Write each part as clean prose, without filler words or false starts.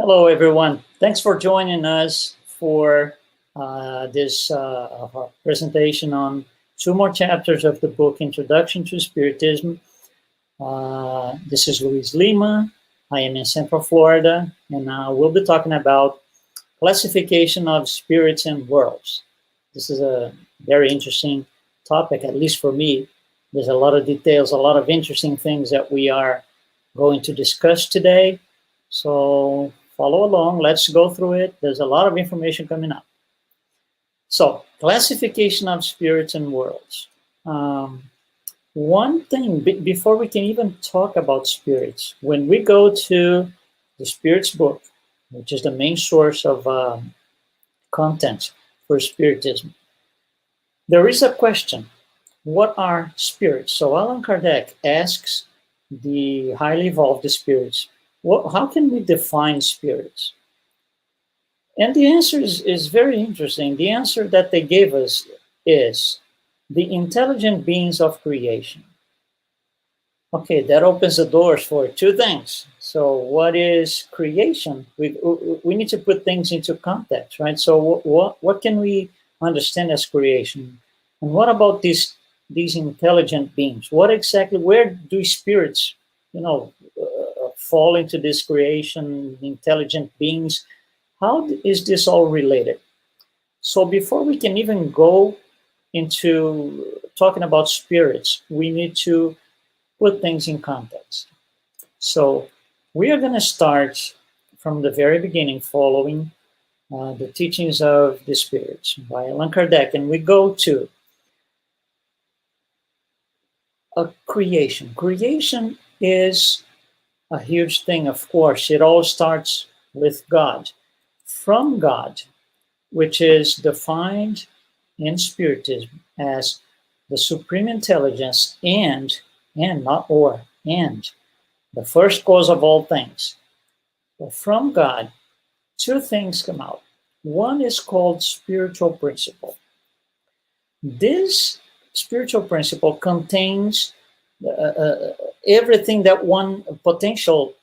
Hello, everyone. Thanks for joining us for this presentation on two more chapters of the book, Introduction to Spiritism. This is Luiz Lima. I am in Central Florida, and we'll be talking about classification of spirits and worlds. This is a very interesting topic, at least for me. There's a lot of details, a lot of interesting things that we are going to discuss today. So follow along, let's go through it. There's a lot of information coming up. So, classification of spirits and worlds. One thing, before we can even talk about spirits, when we go to the Spirits book, which is the main source of content for Spiritism, there is a question: what are spirits? So Allan Kardec asks the highly evolved spirits, how can we define spirits? And the answer is very interesting. The answer that they gave us is the intelligent beings of creation. Okay, that opens the doors for two things. So what is creation? We need to put things into context, right? So what can we understand as creation? And what about these intelligent beings? What exactly, where do spirits, fall into this creation, intelligent beings? How is this all related? So before we can even go into talking about spirits, we need to put things in context. So we are going to start from the very beginning, following the teachings of the spirits by Allan Kardec, and we go to creation. Creation is a huge thing, of course. It all starts with God. From God, which is defined in Spiritism as the supreme intelligence and the first cause of all things. So from God, two things come out. One is called spiritual principle. This spiritual principle contains everything that one potentially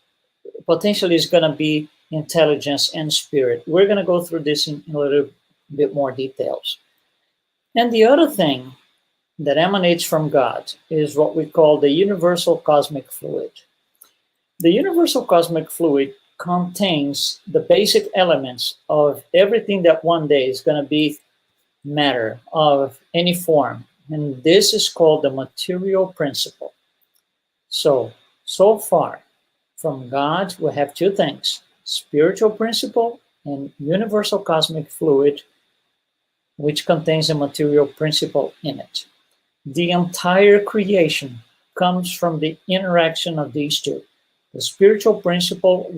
is going to be intelligence and spirit. We're going to go through this in a little bit more details. And the other thing that emanates from God is what we call the universal cosmic fluid. The universal cosmic fluid contains the basic elements of everything that one day is going to be matter of any form. And this is called the material principle. So far, from God, we have two things: spiritual principle and universal cosmic fluid, which contains a material principle in it. The entire creation comes from the interaction of these two. The spiritual principle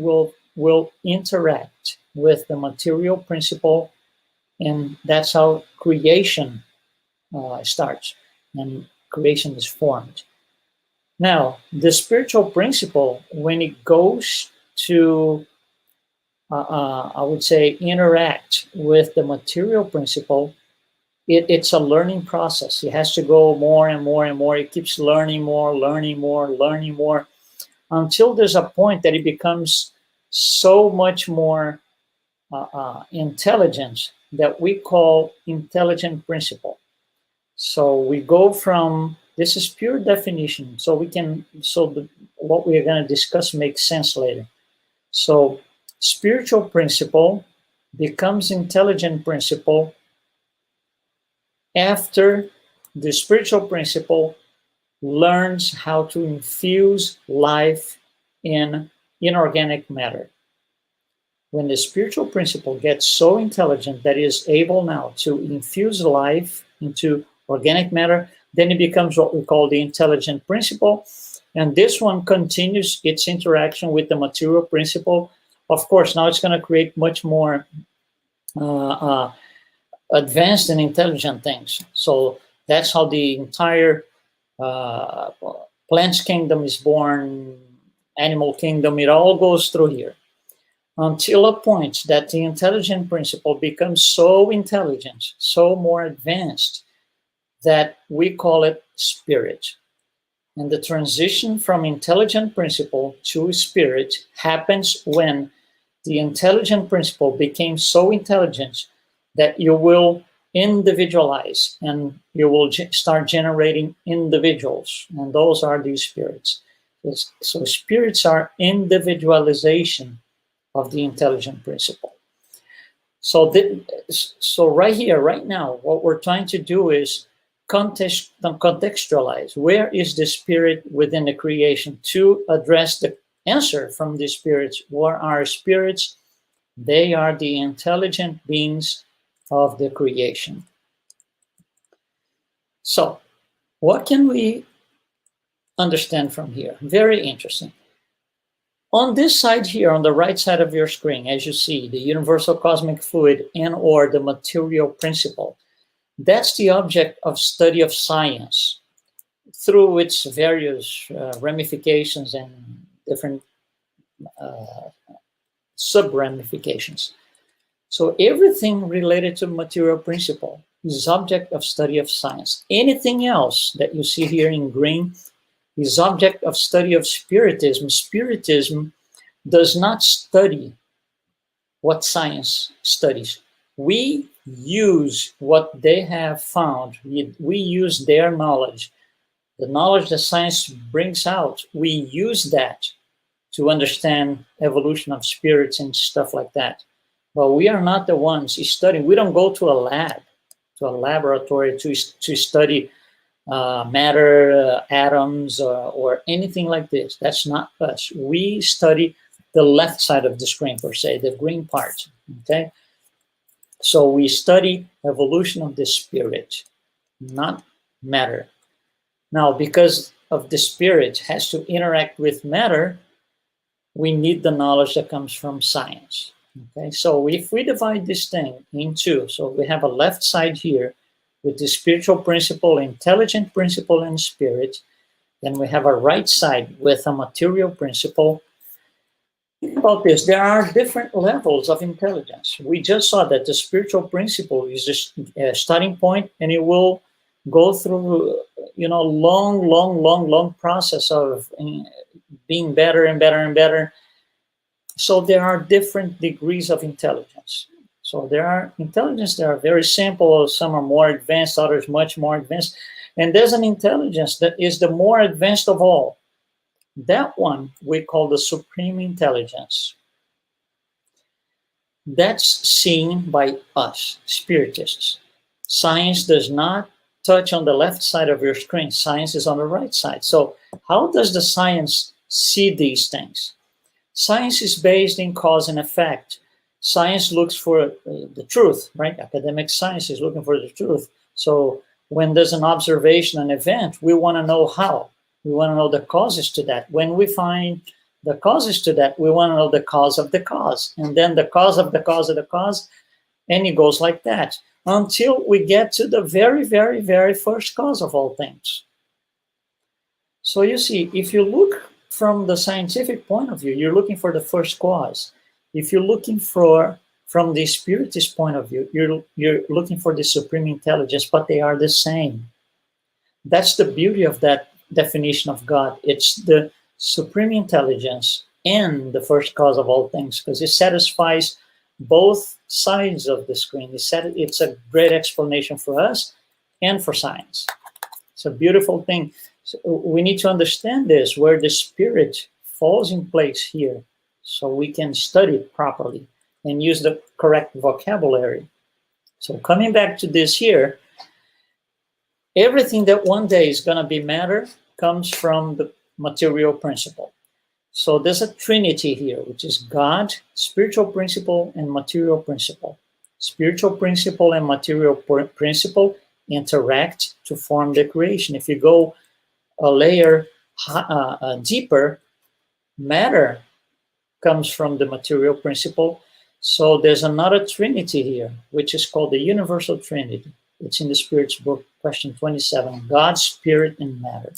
will interact with the material principle, and that's how creation starts, and creation is formed. Now, the spiritual principle, when it goes to, I would say, interact with the material principle, it's a learning process. It has to go more and more and more. It keeps learning more, until there's a point that it becomes so much more intelligent that we call intelligent principle. So we go from, this is pure definition, what we are going to discuss makes sense later. So spiritual principle becomes intelligent principle after the spiritual principle learns how to infuse life in inorganic matter. When the spiritual principle gets so intelligent that it is able now to infuse life into organic matter, then it becomes what we call the intelligent principle. And this one continues its interaction with the material principle. Of course, now it's going to create much more advanced and intelligent things. So that's how the entire plants kingdom is born, animal kingdom, it all goes through here. Until a point that the intelligent principle becomes so intelligent, so more advanced, that we call it spirit. And the transition from intelligent principle to spirit happens when the intelligent principle became so intelligent that you will individualize and you will start generating individuals, and those are these spirits. So spirits are individualization of the intelligent principle. So right here, right now, what we're trying to do is contextualize where is the spirit within the creation to address the answer from the spirits. What are spirits? They are the intelligent beings of the creation. So what can we understand from here? Very interesting. On this side here, on the right side of your screen, as you see, the universal cosmic fluid and or the material principle, that's the object of study of science through its various ramifications and different sub-ramifications. So everything related to material principle is object of study of science. Anything else that you see here in green is object of study of Spiritism. Spiritism does not study what science studies. We use what they have found. We use their knowledge. The knowledge that science brings out, we use that to understand evolution of spirits and stuff like that. But we are not the ones studying. We don't go to a lab, to a laboratory to study matter, atoms, or anything like this. That's not us. We study the left side of the screen, per se, the green part, okay? So we study evolution of the spirit, not matter. Now, because of the spirit has to interact with matter, we need the knowledge that comes from science, okay? So if we divide this thing in two, so we have a left side here with the spiritual principle, intelligent principle, and spirit, then we have a right side with a material principle. Think about this. There are different levels of intelligence. We just saw that the spiritual principle is a starting point, and it will go through, long process of being better and better and better. So there are different degrees of intelligence. So there are intelligence that are very simple. Some are more advanced, others much more advanced. And there's an intelligence that is the more advanced of all. That one we call the supreme intelligence. That's seen by us, Spiritists. Science does not touch on the left side of your screen. Science is on the right side. So how does the science see these things? Science is based in cause and effect. Science looks for the truth, right? Academic science is looking for the truth. So when there's an observation, an event, we want to know how. We want to know the causes to that. When we find the causes to that, we want to know the cause of the cause. And then the cause of the cause of the cause, and it goes like that until we get to the very, very, very first cause of all things. So you see, if you look from the scientific point of view, you're looking for the first cause. If you're looking for, from the Spiritist point of view, you're looking for the supreme intelligence, but they are the same. That's the beauty of that definition of God. It's the supreme intelligence and the first cause of all things, because it satisfies both sides of the screen. It's a great explanation for us and for science. It's a beautiful thing. So we need to understand this, where the spirit falls in place here, so we can study it properly and use the correct vocabulary. So coming back to this here, everything that one day is going to be matter comes from the material principle. So there's a trinity here, which is God, spiritual principle, and material principle. Spiritual principle and material principle interact to form the creation. If you go a layer deeper, matter comes from the material principle. So there's another trinity here, which is called the universal trinity. It's in the Spirit's book, question 27, God, spirit, and matter.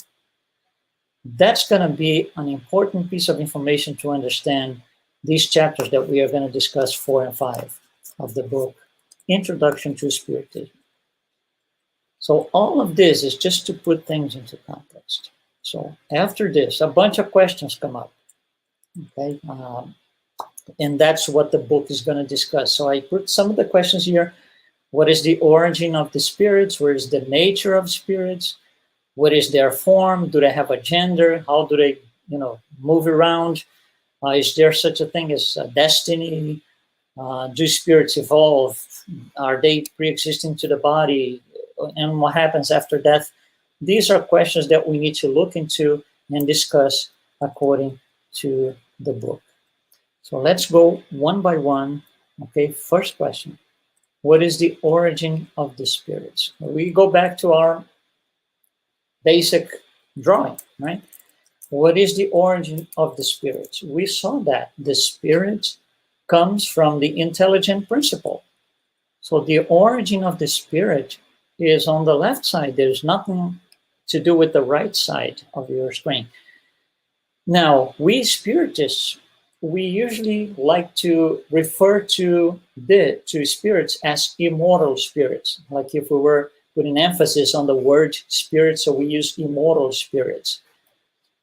That's going to be an important piece of information to understand these chapters that we are going to discuss, 4 and 5 of the book, Introduction to Spiritism. So all of this is just to put things into context. So after this, a bunch of questions come up. Okay. And that's what the book is going to discuss. So I put some of the questions here. What is the origin of the spirits? Where is the nature of spirits? What is their form? Do they have a gender? How do they, move around? Is there such a thing as destiny? Do spirits evolve? Are they pre-existing to the body? And what happens after death? These are questions that we need to look into and discuss according to the book. So let's go one by one. Okay, first question. What is the origin of the spirits? We go back to our basic drawing, right? What is the origin of the spirits? We saw that the spirit comes from the intelligent principle. So the origin of the spirit is on the left side. There's nothing to do with the right side of your screen. Now, we Spiritists, we usually like to refer to spirits as immortal spirits. Like if we were putting emphasis on the word spirit, so we use immortal spirits.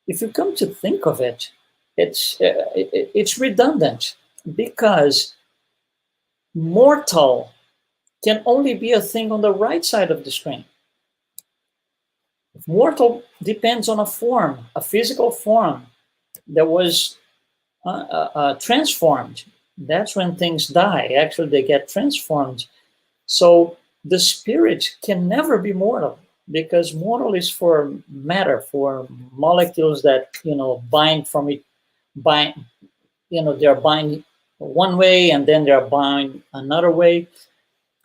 If you come to think of it, it's redundant, because mortal can only be a thing on the right side of the screen. Mortal depends on a form, a physical form that was transformed. That's when things die. Actually, they get transformed. So the spirit can never be mortal, because mortal is for matter, for molecules that bind from it, they're bind one way and then they're bind another way.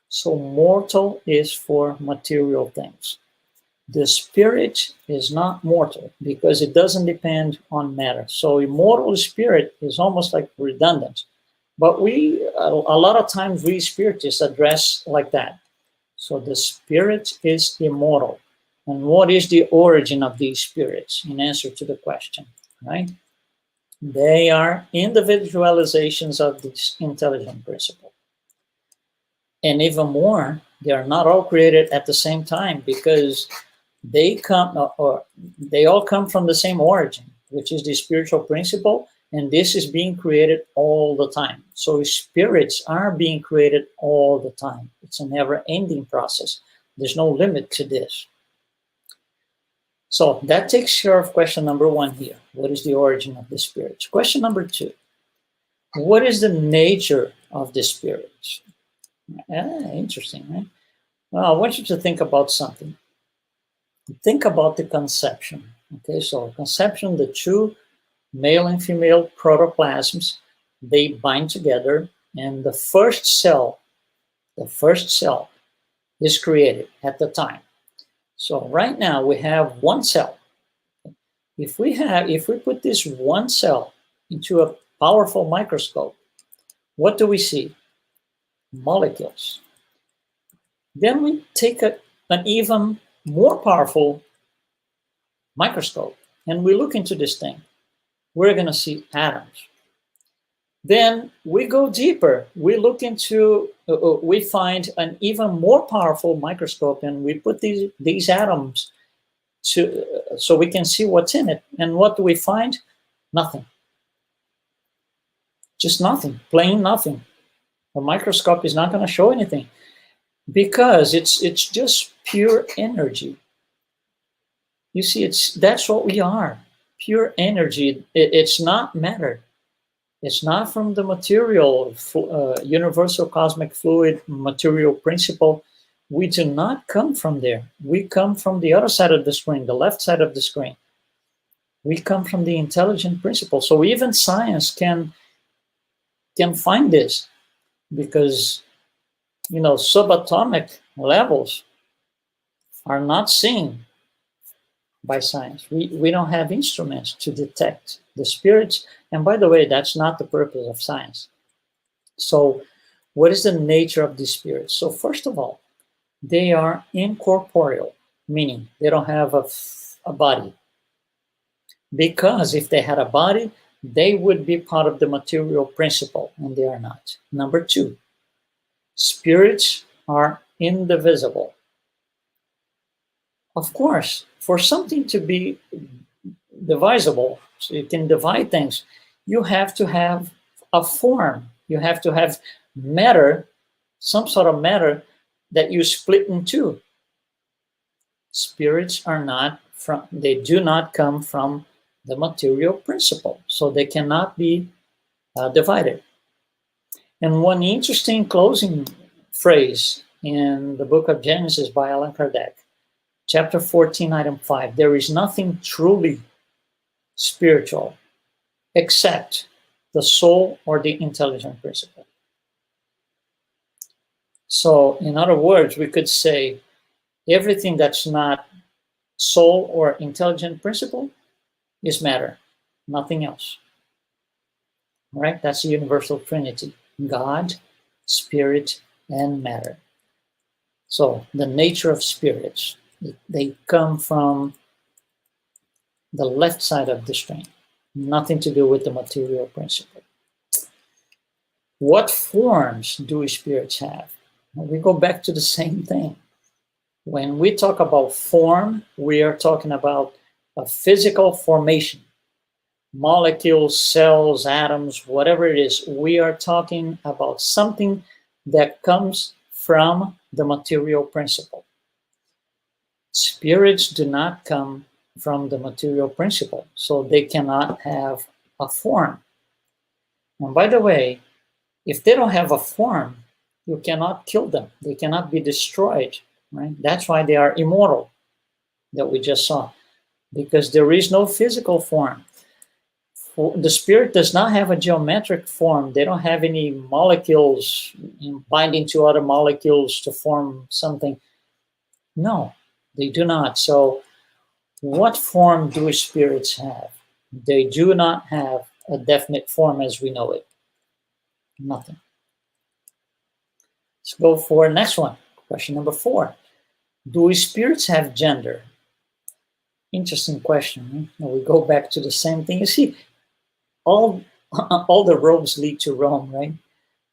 So mortal is for material things. The spirit is not mortal because it doesn't depend on matter. So immortal spirit is almost like redundant. But a lot of times we Spiritists address like that. So the spirit is immortal. And what is the origin of these spirits? In answer to the question, right? They are individualizations of this intelligent principle. And even more, they are not all created at the same time, because they all come from the same origin, which is the spiritual principle, and this is being created all the time. So spirits are being created all the time. It's a never-ending process. There's no limit to this. So that takes care of question number one here. What is the origin of the spirits? Question number two. What is the nature of the spirits? Interesting, right? Well, I want you to think about something. Think about the conception. Okay, so conception, the two male and female protoplasms, they bind together, and the first cell is created at the time. So right now we have one cell. If we put this one cell into a powerful microscope, what do we see? Molecules. Then we take an even more powerful microscope and we look into this thing. We're going to see atoms. Then we go deeper. We look into, we find an even more powerful microscope and we put these atoms so we can see what's in it. And what do we find? Nothing. Just nothing, plain nothing. The microscope is not going to show anything, because it's just pure energy. You see, that's what we are, pure energy. It's not matter. It's not from the material, universal cosmic fluid, material principle. We do not come from there. We come from the other side of the screen, the left side of the screen. We come from the intelligent principle. So even science can find this, because subatomic levels are not seen by science. We don't have instruments to detect the spirits. And by the way, that's not the purpose of science. So what is the nature of these spirits? So first of all, they are incorporeal, meaning they don't have a body. Because if they had a body, they would be part of the material principle, and they are not. Number two, spirits are indivisible. Of course, for something to be divisible, so you can divide things, you have to have a form. You have to have matter, some sort of matter that you split in two. Spirits are not from, they do not come from the material principle, so they cannot be divided. And one interesting closing phrase in the book of Genesis by Allan Kardec, chapter 14, item 5, there is nothing truly spiritual except the soul or the intelligent principle. So, in other words, we could say everything that's not soul or intelligent principle is matter, nothing else. All right? That's the universal trinity: God, spirit, and matter. So, the nature of spirits, they come from the left side of the string, nothing to do with the material principle. What forms do spirits have? Well, we go back to the same thing. When we talk about form, we are talking about a physical formation. Molecules, cells, atoms, whatever it is, we are talking about something that comes from the material principle. Spirits do not come from the material principle, so they cannot have a form. And by the way, if they don't have a form, you cannot kill them. They cannot be destroyed, right? That's why they are immortal, that we just saw, because there is no physical form. The spirit does not have a geometric form. They don't have any molecules binding to other molecules to form something. No, they do not. So what form do spirits have? They do not have a definite form as we know it. Nothing. Let's go for the next one. Question number 4. Do spirits have gender? Interesting question. We go back to the same thing. You see, all the roads lead to Rome, right?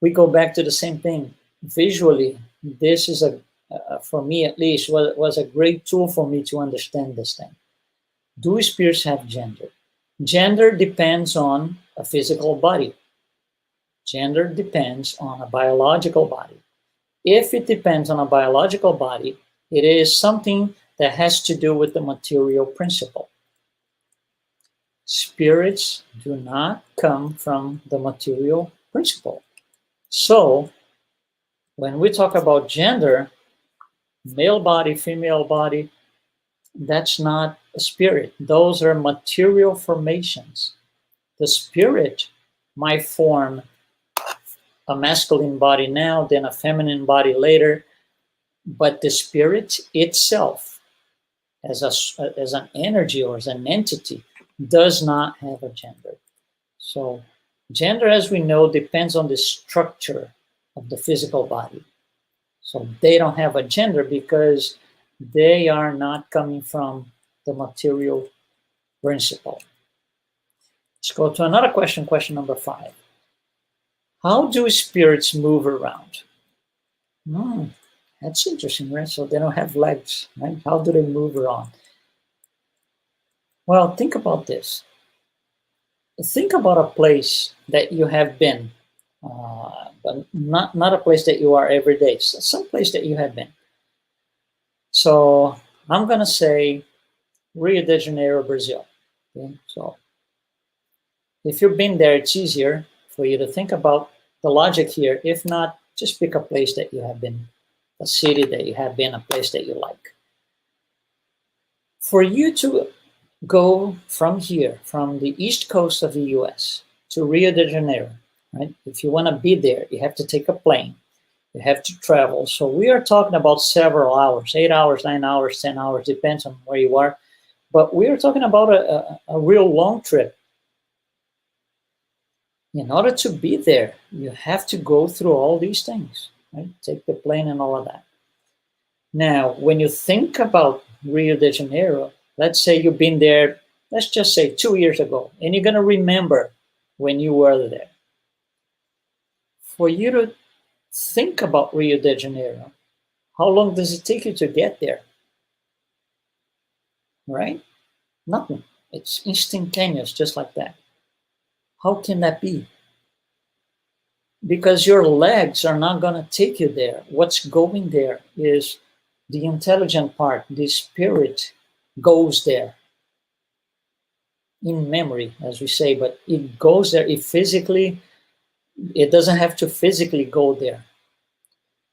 We go back to the same thing. Visually, this is for me at least, was a great tool for me to understand this thing. Do spirits have gender? Gender depends on a physical body. Gender depends on a biological body. If it depends on a biological body, it is something that has to do with the material principle. Spirits do not come from the material principle. So, when we talk about gender, male body, female body, that's not a spirit. Those are material formations. The spirit might form a masculine body now, then a feminine body later, but the spirit itself, as an energy or as an entity, does not have a gender. So gender, as we know, depends on the structure of the physical body. So they don't have a gender because they are not coming from the material principle. Let's go to another question, question number 5. How do spirits move around? That's interesting, right? So they don't have legs, right? How do they move around? Well, think about this. Think about a place that you have been, but not a place that you are every day. So some place that you have been. So I'm going to say Rio de Janeiro, Brazil. Okay? So if you've been there, it's easier for you to think about the logic here. If not, just pick a place that you have been, a city that you have been, a place that you like. For you to go from here, from the east coast of the US to Rio de Janeiro, right? If you want to be there, you have to take a plane. You have to travel. So we are talking about several hours, 8 hours, 9 hours, 10 hours, depends on where you are. But we are talking about a real long trip. In order to be there, you have to go through all these things, right? Take the plane and all of that. Now, when you think about Rio de Janeiro, let's say you've been there, let's just say 2 years ago, and you're going to remember when you were there. For you to think about Rio de Janeiro, how long does it take you to get there? Right? Nothing. It's instantaneous, just like that. How can that be? because your legs are not going to take you there. What's going there is the intelligent part, the spirit goes there in memory, as we say, but it goes there. It doesn't have to physically go there.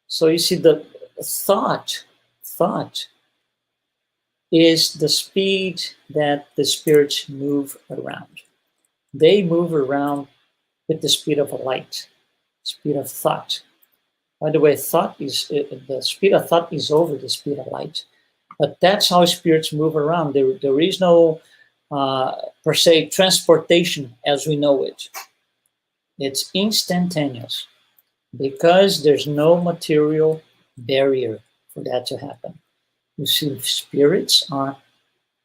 So you see, the thought is the speed that the spirits move around. They move around with the speed of light, speed of thought. By the way, the speed of thought is over the speed of light. But that's how spirits move around. There is no, per se, transportation as we know it. It's instantaneous because there's no material barrier for that to happen. You see, spirits are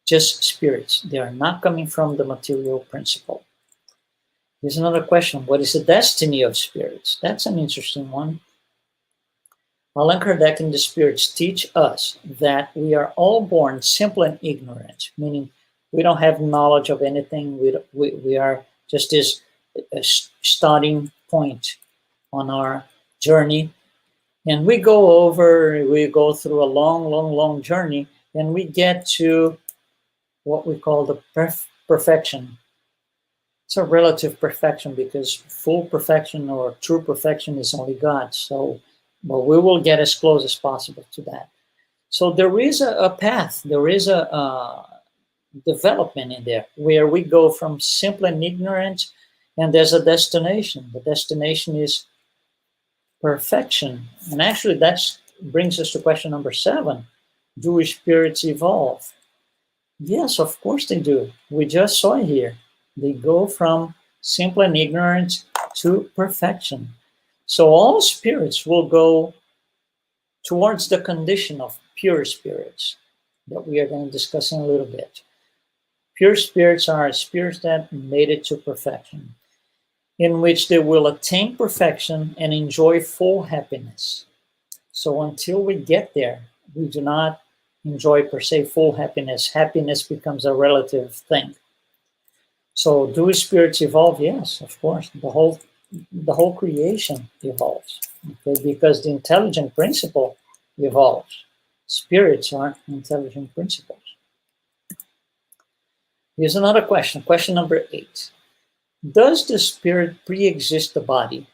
just spirits. They are not coming from the material principle. Here's another question. What is the destiny of spirits? That's an interesting one. Allan Kardec and the spirits teach us that we are all born simple and ignorant, meaning we don't have knowledge of anything. We are just this starting point on our journey. And we go through a long journey, and we get to what we call the perfection. It's a relative perfection because full perfection or true perfection is only God. So, but we will get as close as possible to that. So there is a path, there is a development in there where we go from simple and ignorant, and there's a destination. The destination is perfection. And actually that brings us to question number 7. Do spirits evolve? Yes, of course they do. We just saw it here. They go from simple and ignorant to perfection. So all spirits will go towards the condition of pure spirits that we are going to discuss in a little bit. Pure spirits are spirits that made it to perfection, in which they will attain perfection and enjoy full happiness. So until we get there, we do not enjoy per se full happiness. Happiness becomes a relative thing. So do spirits evolve? Yes, of course. The whole creation evolves, okay? Because the intelligent principle evolves. Spirits are intelligent principles. Here's another question. Question number 8. Does the spirit pre-exist the body?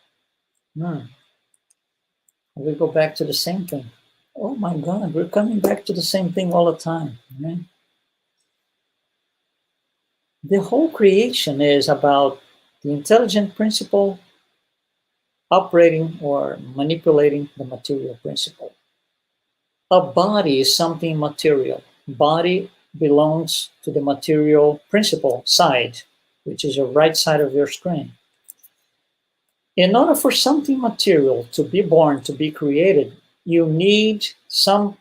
We go back to the same thing. Oh my God, we're coming back to the same thing all the time. Right? The whole creation is about the intelligent principle operating or manipulating the material principle. A body is something material. Body belongs to the material principle side, which is your right side of your screen. In order for something material to be born, to be created, you need some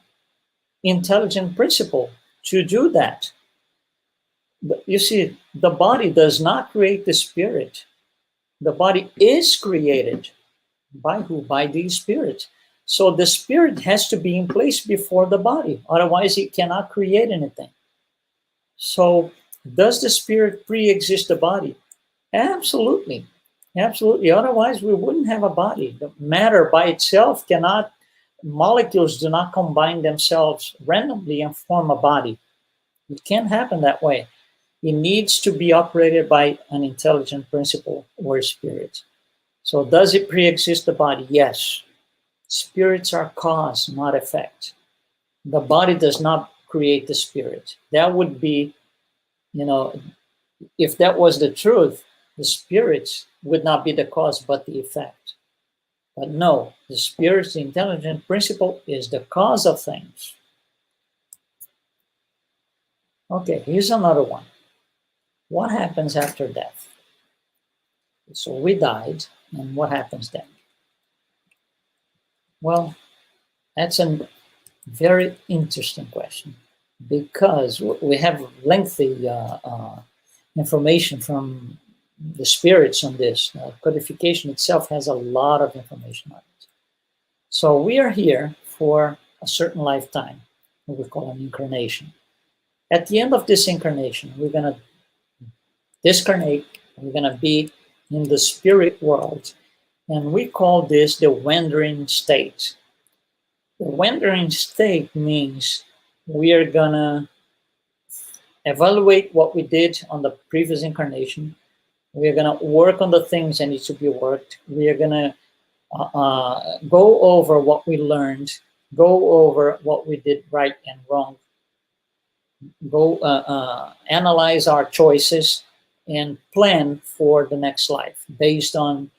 intelligent principle to do that. You see, the body does not create the spirit. The body is created. By who? By the spirit. So the spirit has to be in place before the body. Otherwise, it cannot create anything. So does the spirit pre-exist the body? Absolutely. Absolutely. Otherwise, we wouldn't have a body. The matter by itself cannot, molecules do not combine themselves randomly and form a body. It can't happen that way. It needs to be operated by an intelligent principle or spirit. So does it pre-exist the body? Yes. Spirits are cause, not effect. The body does not create the spirit. That would be, if that was the truth, the spirits would not be the cause but the effect. But no, the spirit, the intelligent principle, is the cause of things. Okay, here's another one. What happens after death? So we died, and what happens then? Well, that's a very interesting question because we have lengthy information from the spirits on this. Codification itself has a lot of information on it. So we are here for a certain lifetime, what we call an incarnation. At the end of this incarnation, we're going to discarnate, we're going to be in the spirit world, And we call this the wandering state. The wandering state means we are gonna evaluate what we did on the previous incarnation. We are gonna work on the things that need to be worked. We are gonna go over what we learned, go over what we did right and wrong, go analyze our choices, and plan for the next life based on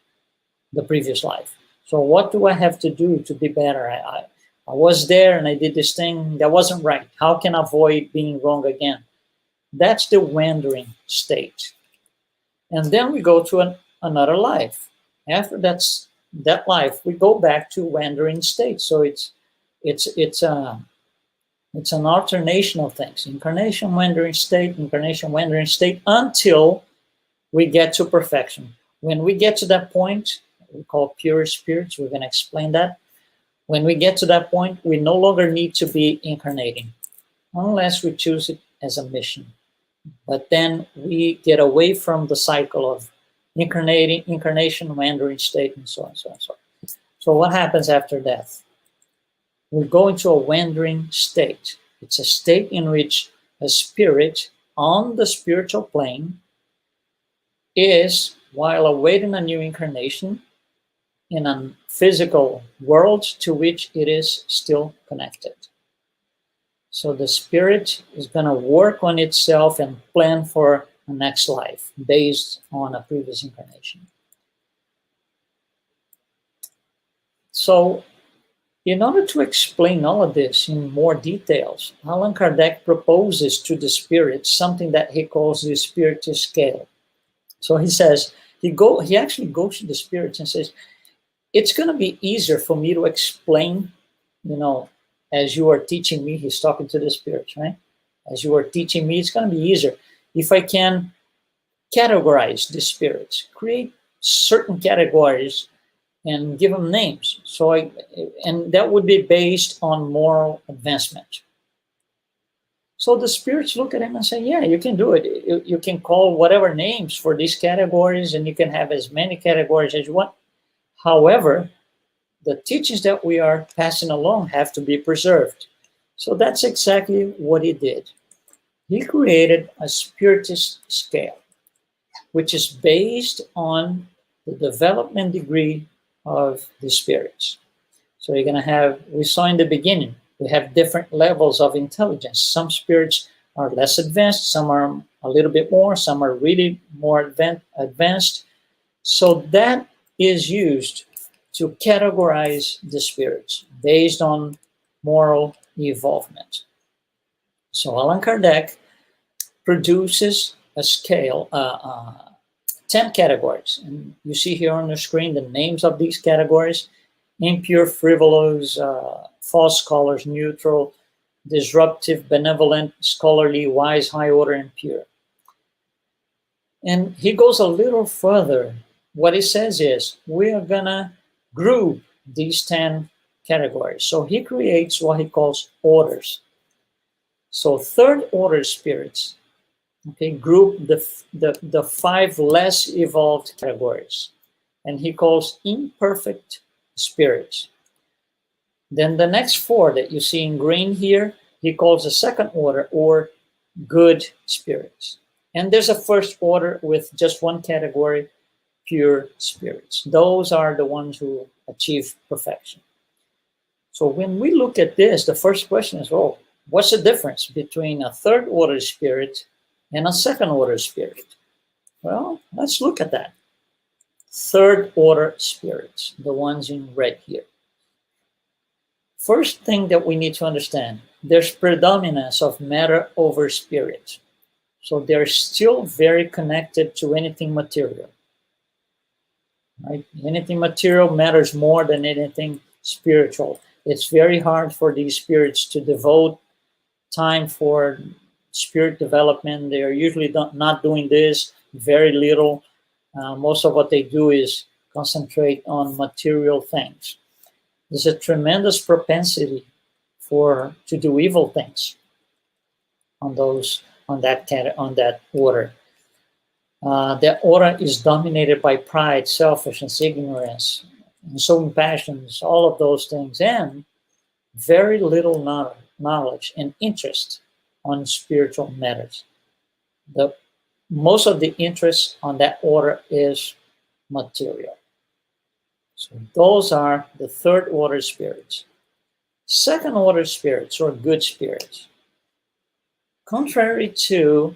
the previous life. So what do I have to do to be better? I was there and I did this thing that wasn't right. How can I avoid being wrong again? That's the wandering state. And then we go to another life. After that life, we go back to wandering state. So it's an alternation of things: incarnation, wandering state, incarnation, wandering state, until we get to perfection. When we get to that point, we call pure spirits. We're going to explain that. When we get to that point, we no longer need to be incarnating, unless we choose it as a mission. But then we get away from the cycle of incarnation, wandering state, and so on, so on, so on. So what happens after death? We go into a wandering state. It's a state in which a spirit on the spiritual plane is, while awaiting a new incarnation in a physical world to which it is still connected. So the spirit is going to work on itself and plan for a next life based on a previous incarnation. So in order to explain all of this in more details, Allan Kardec proposes to the spirit something that he calls the Spiritist scale. So he says, he actually goes to the spirits and says, it's going to be easier for me to explain, as you are teaching me. He's talking to the spirits, right? As you are teaching me, it's going to be easier if I can categorize the spirits, create certain categories and give them names. And that would be based on moral advancement. So the spirits look at him and say, yeah, you can do it. You can call whatever names for these categories, and you can have as many categories as you want. However, the teachings that we are passing along have to be preserved. So that's exactly what he did. He created a Spiritist scale, which is based on the development degree of the spirits. So you're going to have, we saw in the beginning, we have different levels of intelligence. Some spirits are less advanced, some are a little bit more, some are really more advanced. So that is used to categorize the spirits based on moral evolvement. So Allan Kardec produces a scale, 10 categories. And you see here on the screen the names of these categories: impure, frivolous, false scholars, neutral, disruptive, benevolent, scholarly, wise, high order, and pure. And he goes a little further. What he says is, we are going to group these 10 categories. So he creates what he calls orders. So third order spirits, group the 5 less evolved categories, and he calls imperfect spirits. Then the next 4 that you see in green here, he calls the second order, or good spirits. And there's a first order with just 1 category, pure spirits. Those are the ones who achieve perfection. So when we look at this, the first question is, what's the difference between a third order spirit and a second order spirit? Well, let's look at that. Third order spirits, the ones in red here. First thing that we need to understand, there's predominance of matter over spirit. So they're still very connected to anything material. Right? Anything material matters more than anything spiritual. It's very hard for these spirits to devote time for spirit development. They are usually not doing this, very little. Most of what they do is concentrate on material things. There's a tremendous propensity to do evil things on that order. That order is dominated by pride, selfishness, ignorance, and so passions, all of those things, and very little knowledge and interest on spiritual matters. Most of the interest on that order is material. So those are the third order spirits. Second order spirits, or good spirits, contrary to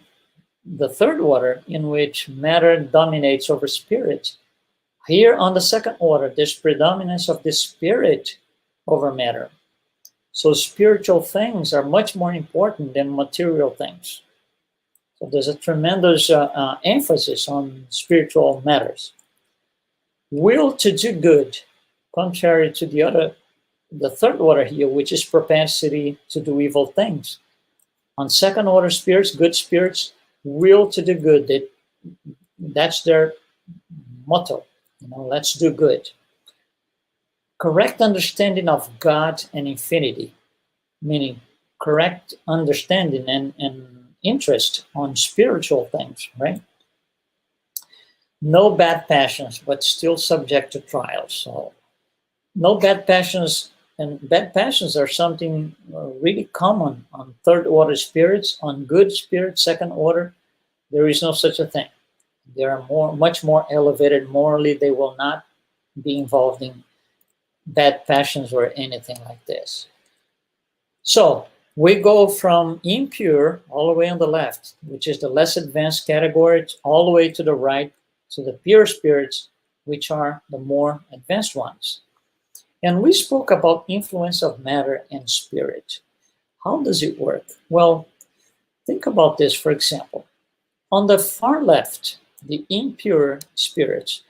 the third order, in which matter dominates over spirit, here on the second order, there's predominance of the spirit over matter. So spiritual things are much more important than material things. So there's a tremendous emphasis on spiritual matters. Will to do good, contrary to the third order here, which is propensity to do evil things. On second order spirits, good spirits, will to do good. That's their motto. Let's do good. Correct understanding of God and infinity, meaning correct understanding and interest on spiritual things, right? No bad passions, but still subject to trials. So no bad passions, and bad passions are something really common on third order spirits. On good spirits, second order, there is no such a thing. They are much more elevated morally. They will not be involved in bad passions or anything like this. So we go from impure all the way on the left, which is the less advanced category, all the way to the right to the pure spirits, which are the more advanced ones. And we spoke about influence of matter and spirit. How does it work? Well, think about this, for example. On the far left, the impure spirits,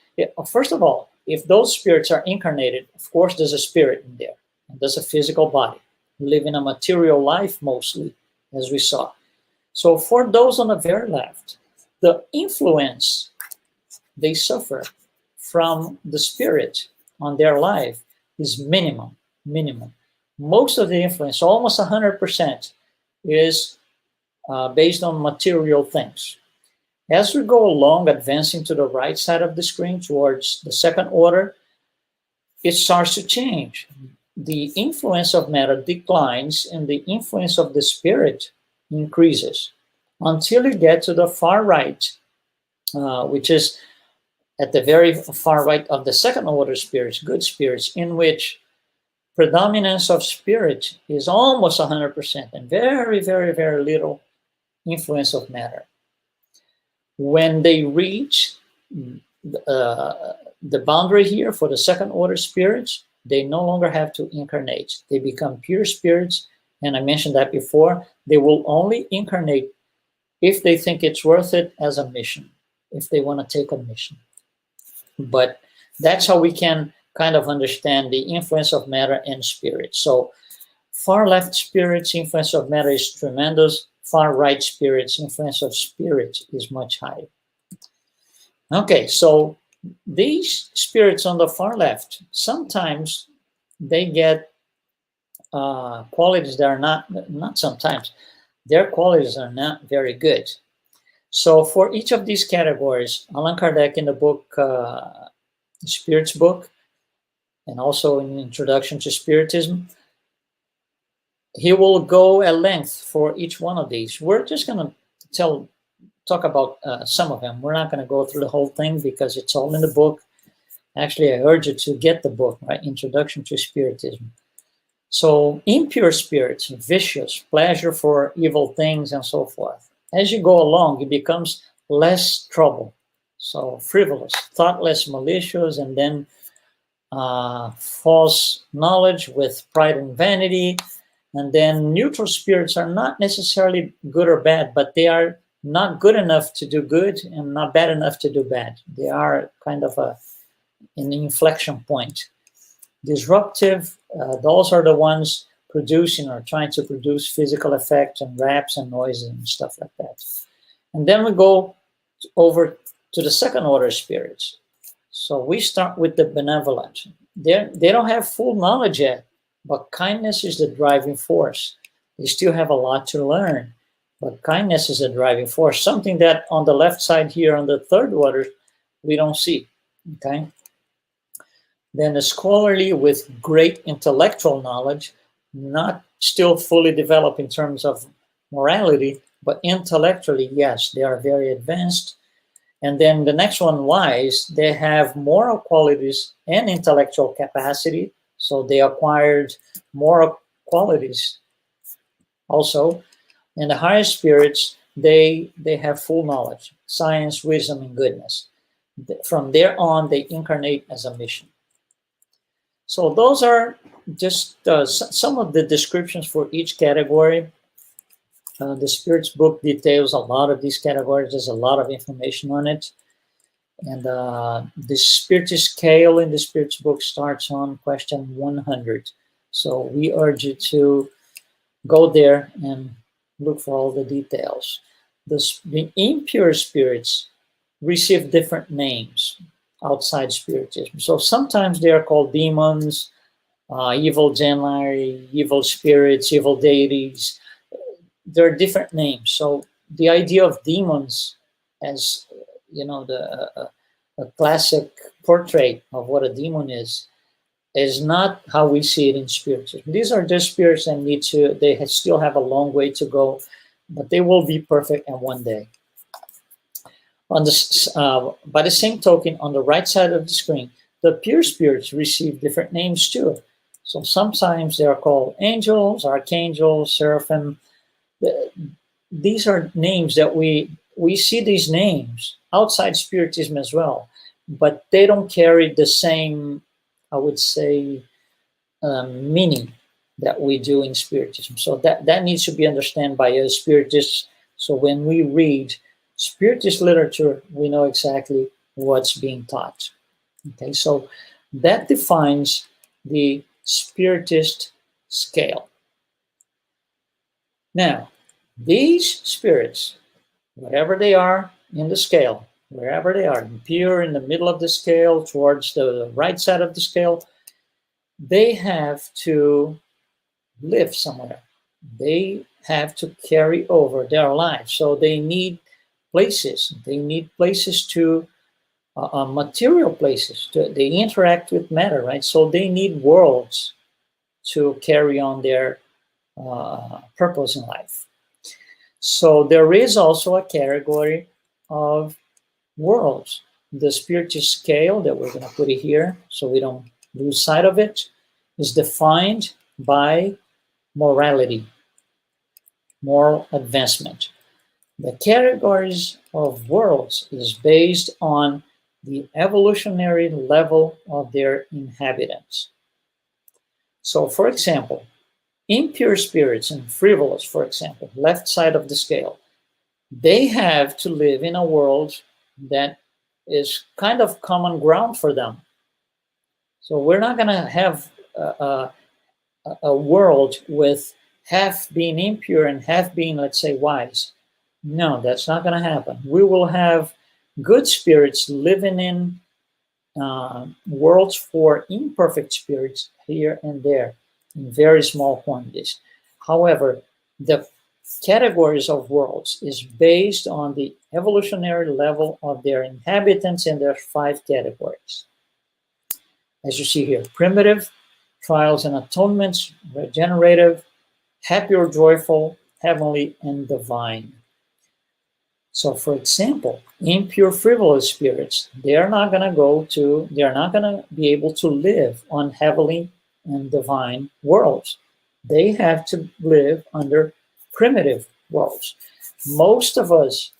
first of all, if those spirits are incarnated, of course there's a spirit in there, and there's a physical body, living a material life mostly, as we saw. So for those on the very left, the influence they suffer from the spirit on their life is minimum. Most of the influence, almost 100%, is based on material things. As we go along, advancing to the right side of the screen towards the second order, it starts to change. The influence of matter declines and the influence of the spirit increases until you get to the far right, which is at the very far right of the second order spirits, good spirits, in which predominance of spirit is almost 100% and very, very, very little influence of matter. When they reach the boundary here for the second order spirits, they no longer have to incarnate. They become pure spirits, and I mentioned that before. They will only incarnate if they think it's worth it as a mission, if they want to take a mission. But that's how we can kind of understand the influence of matter and spirit. So far left spirits, influence of matter is tremendous. Far right spirits, influence of spirit is much higher. Okay, so these spirits on the far left, sometimes they get qualities that are not sometimes, their qualities are not very good. So for each of these categories, Allan Kardec in the book, Spirit's book, and also in Introduction to Spiritism, he will go at length for each one of these. We're just going to talk about some of them. We're not going to go through the whole thing because it's all in the book. Actually, I urge you to get the book, right? Introduction to Spiritism. So impure spirits, vicious, pleasure for evil things, and so forth. As you go along, it becomes less trouble. So frivolous, thoughtless, malicious, and then false knowledge with pride and vanity. And then neutral spirits are not necessarily good or bad, but they are not good enough to do good and not bad enough to do bad. They are kind of an inflection point. Disruptive, those are the ones producing or trying to produce physical effects and raps and noises and stuff like that. And then we go over to the second order spirits. So we start with the benevolent. They don't have full knowledge yet, but kindness is the driving force. They still have a lot to learn. But kindness is a driving force, something that on the left side here on the third order, we don't see, okay? Then a scholarly with great intellectual knowledge, not still fully developed in terms of morality, but intellectually, yes, they are very advanced. And then the next one, wise, they have moral qualities and intellectual capacity, so they acquired moral qualities also. And the higher spirits, they have full knowledge, science, wisdom, and goodness. From there on, they incarnate as a mission. So those are just some of the descriptions for each category. The Spirit's book details a lot of these categories. There's a lot of information on it. And the Spiritist scale in the Spirit's book starts on question 100. So we urge you to go there and look for all the details. The impure spirits receive different names outside Spiritism. So sometimes they are called demons, evil genii, evil spirits, evil deities. There are different names. So the idea of demons as, you know, a classic portrait of what a demon is not how we see it in Spiritism. These are just spirits that they still have a long way to go, but they will be perfect in one day. On the, by the same token, on the right side of the screen, the pure spirits receive different names too. So sometimes they are called angels, archangels, seraphim. These are names that we see these names outside Spiritism as well, but they don't carry the same, I would say, meaning that we do in Spiritism. So that needs to be understood by us Spiritists. So when we read Spiritist literature, we know exactly what's being taught. Okay, so that defines the Spiritist scale. Now, these spirits, whatever they are in the scale, wherever they are, pure in the middle of the scale, towards the right side of the scale, they have to live somewhere. They have to carry over their lives. So they need places. They need places to, material places. They interact with matter, right? So they need worlds to carry on their purpose in life. So there is also a category of worlds. The Spiritist scale that we're going to put it here so we don't lose sight of it is defined by morality, moral advancement. The categories of worlds is based on the evolutionary level of their inhabitants. So, for example, impure spirits and frivolous, for example, left side of the scale, they have to live in a world that is kind of common ground for them. So we're not going to have a world with half being impure and half being, let's say, wise. No, that's not going to happen. We will have good spirits living in worlds for imperfect spirits here and there in very small quantities. However, the categories of worlds is based on the evolutionary level of their inhabitants, and there are 5 categories. As you see here, primitive, trials and atonements, regenerative, happy or joyful, heavenly, and divine. So, for example, impure, frivolous spirits, they are not going to be able to live on heavenly and divine worlds. They have to live under primitive worlds. Most of us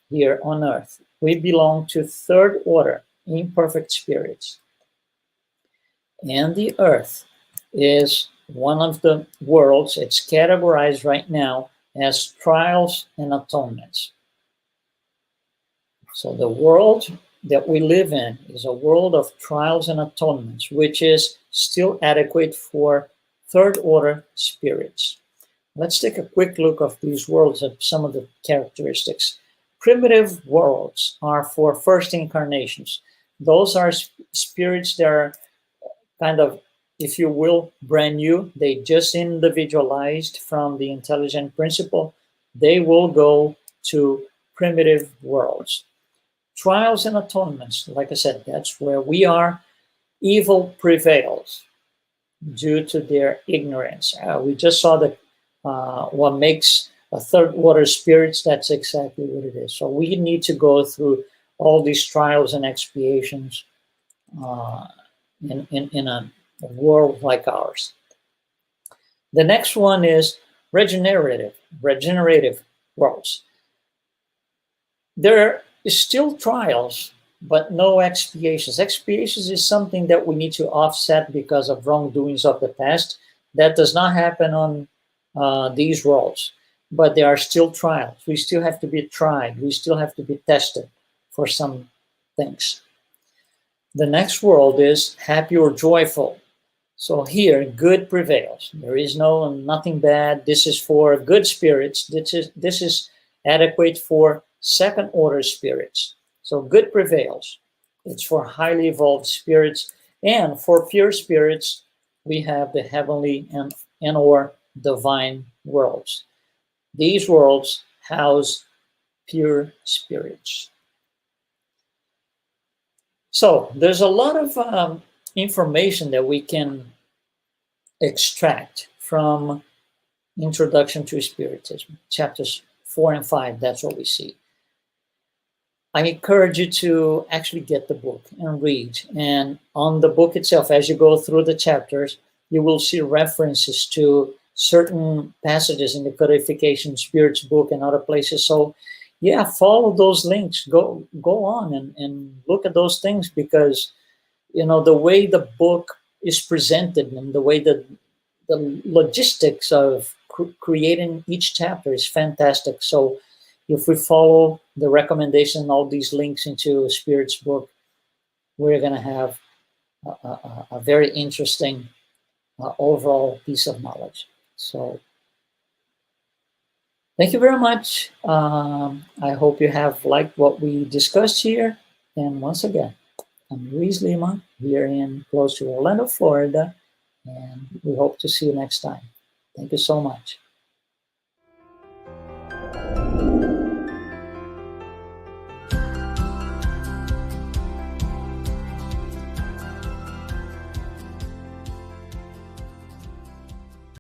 here on earth, we belong to third order, imperfect spirits. And the earth is one of the worlds, it's categorized right now as trials and atonements. So the world that we live in is a world of trials and atonements, which is still adequate for third order spirits. Let's take a quick look of these worlds of some of the characteristics. Primitive worlds are for first incarnations. Those are spirits that are kind of, if you will, brand new. They just individualized from the intelligent principle. they will go to primitive worlds. Trials and atonements, like I said, that's where we are. Evil prevails due to their ignorance. We just saw that what makes a third water spirits, that's exactly what it is. So we need to go through all these trials and expiations in a world like ours. The next one is regenerative worlds. There is still trials, but no expiations. Expiations is something that we need to offset because of wrongdoings of the past. That does not happen on these worlds, but there are still trials. We still have to be tried. We still have to be tested for some things. The next world is happy or joyful. So here, good prevails. There is nothing bad. This is for good spirits. This is adequate for second order spirits. So good prevails. It's for highly evolved spirits. And for pure spirits, we have the heavenly and or divine worlds. These worlds house pure spirits. So there's a lot of information that we can extract from Introduction to Spiritism, chapters 4 and 5. That's what we see. I encourage you to actually get the book and read. And on the book itself, as you go through the chapters, you will see references to certain passages in the Codification Spirits book and other places. So yeah, follow those links. Go on and look at those things, because the way the book is presented and the way that the logistics of creating each chapter is fantastic. So if we follow the recommendation, all these links into Spirit's book, we're going to have a very interesting overall piece of knowledge. So thank you very much. I hope you have liked what we discussed here. And once again, I'm Luiz Lima here in close to Orlando, Florida, and we hope to see you next time. Thank you so much.